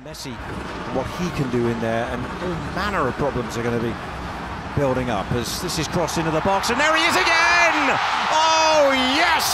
Messi, what he can do in there, and all manner of problems are going to be building up as this is crossed into the box, and there he is again! Oh yes!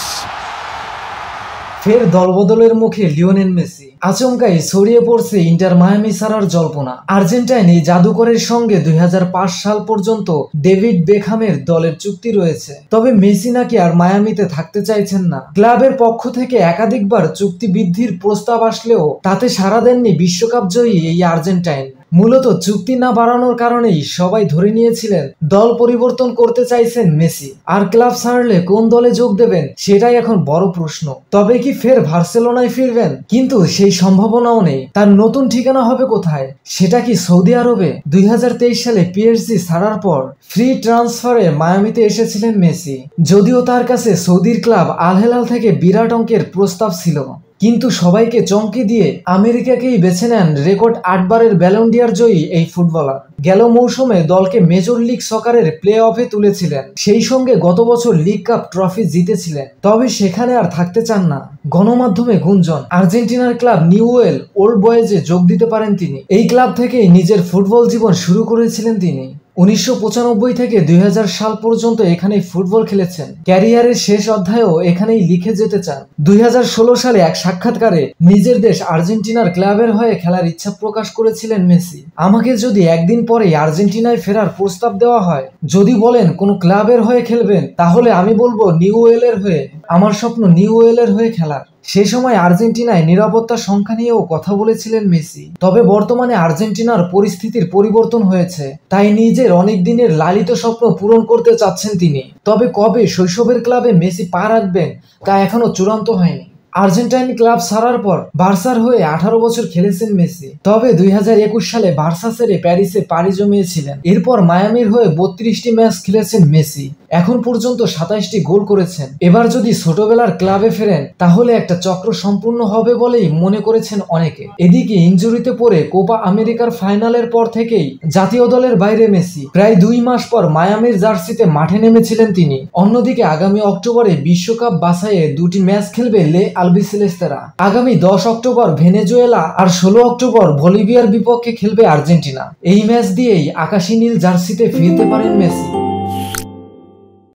ফের দলবদলের মুখে Lionel Messi. আচমকাই ছড়িয়ে পড়ছে inter Miami ছাড়ার জল্পনা। Argentine এই জাদুকরের সঙ্গে 2005 সাল পর্যন্ত ডেভিড বেকহামের দলের চুক্তি রয়েছে। তবে মেসি নাকি আর মায়ামিতে থাকতে চাইছেন না। ক্লাবের পক্ষ থেকে একাধিকবার চুক্তি বৃদ্ধির প্রস্তাব আসলেও তাতে সাড়া দেননি বিশ্বকাপ জয়ী এই আর্জেন্টাইন। মূলত চুক্তি না বাড়ানোর কারণেই সবাই ধরে নিয়েছিলেন দল পরিবর্তন করতে চাইছেন মেসি। আর ক্লাব ছাড়লে কোন দলে যোগ দেবেন সেটাই এখন বড় প্রশ্ন। তবে কি ফের বার্সেলোনায় ফিরবেন? কিন্তু সেই সম্ভাবনাও নেই। তার নতুন ঠিকানা হবে কোথায়? সেটা কি সৌদি আরবে? 2023 সালে পিএসজি ছাড়ার পর ফ্রি ট্রান্সফারে মায়ামিতে এসেছিলেন মেসি। যদিও তার কাছে সৌদির ক্লাব আল হেলাল থেকে বিরাট অঙ্কের প্রস্তাব ছিল, কিন্তু সবাইকে চমকে দিয়ে আমেরিকাকেই বেছে নেন রেকর্ড 8 বারের ব্যালন ডি'অর জয়ী এই ফুটবলার। গেল মৌসুমে দলকে মেজর লিগ সকারের প্লে অফে তুলেছিলেন, সেই সঙ্গে গত বছর লিগ কাপ ট্রফি জিতেছিলেন। তবে সেখানে আর থাকতে চান না। গণমাধ্যমে গুঞ্জন আর্জেন্টিনার ক্লাব নিউওয়েল ওল্ড বয়েজে যোগ দিতে পারেন তিনি। এই ক্লাব থেকেই নিজের ফুটবল জীবন শুরু করেছিলেন তিনি। 1995 থেকে 2000 সাল পর্যন্ত এখানেই ফুটবল খেলেছেন। ক্যারিয়ারের শেষ অধ্যায়ও এখানেই লিখে যেতে চান। 2016 সালে এক সাক্ষাৎকারে নিজের দেশ আর্জেন্টিনার ক্লাবের হয়ে খেলার ইচ্ছা প্রকাশ করেছিলেন মেসি। আমাকে যদি একদিন পরে আর্জেন্টিনায় ফেরার প্রস্তাব দেওয়া হয়, যদি বলেন কোনো ক্লাবের হয়ে খেলবেন, তাহলে আমি বলবো নিউওয়েলের হয়ে। আমার স্বপ্ন নিউওয়েলের হয়ে খেলার। সে সময় আর্জেন্টিনায় নিরাপত্তার সংখ্যা নিয়েও কথা বলেছিলেন মেসি। তবে বর্তমানে আর্জেন্টিনার পরিস্থিতির পরিবর্তন হয়েছে, তাই নিজের অনেক দিনের লালিত স্বপ্ন পূরণ করতে চাচ্ছেন তিনি। তবে কবে শৈশবের ক্লাবে মেসি পা রাখবেন তা এখনো চূড়ান্ত হয়নি। আর্জেন্টাইন ক্লাব ছাড়ার পর বার্সার হয়ে 18 বছর খেলেছেন মেসি। তবে 2021 সালে বার্সা ছেড়ে প্যারিসে পাড়ি জমিয়েছিলেন। এরপর মায়ামির হয়ে 32টি ম্যাচ খেলেছেন মেসি। এখন পর্যন্ত 27টি গোল করেছেন। এবার যদি ছোটবেলার ক্লাবে ফেরেন তাহলে একটা চক্র সম্পূর্ণ হবে বলেই মনে করেছেন অনেকে। এদিকে ইনজুরিতে পড়ে কোপা আমেরিকার ফাইনালের পর থেকেই জাতীয় দলের বাইরে মেসি। প্রায় 2 মাস পর মায়ামির জার্সিতে মাঠে নেমেছিলেন তিনি। অন্যদিকে আগামী অক্টোবরে বিশ্বকাপ বাছাইয়ে 2টি ম্যাচ খেলবে লে আলবিসেলেস্তেরা। আগামী 10 অক্টোবর ভেনেজুয়েলা আর 16 অক্টোবর বলিভিয়ার বিপক্ষে খেলবে আর্জেন্টিনা। এই ম্যাচ দিয়েই আকাশী নীল জার্সিতে ফিরতে পারেন মেসি।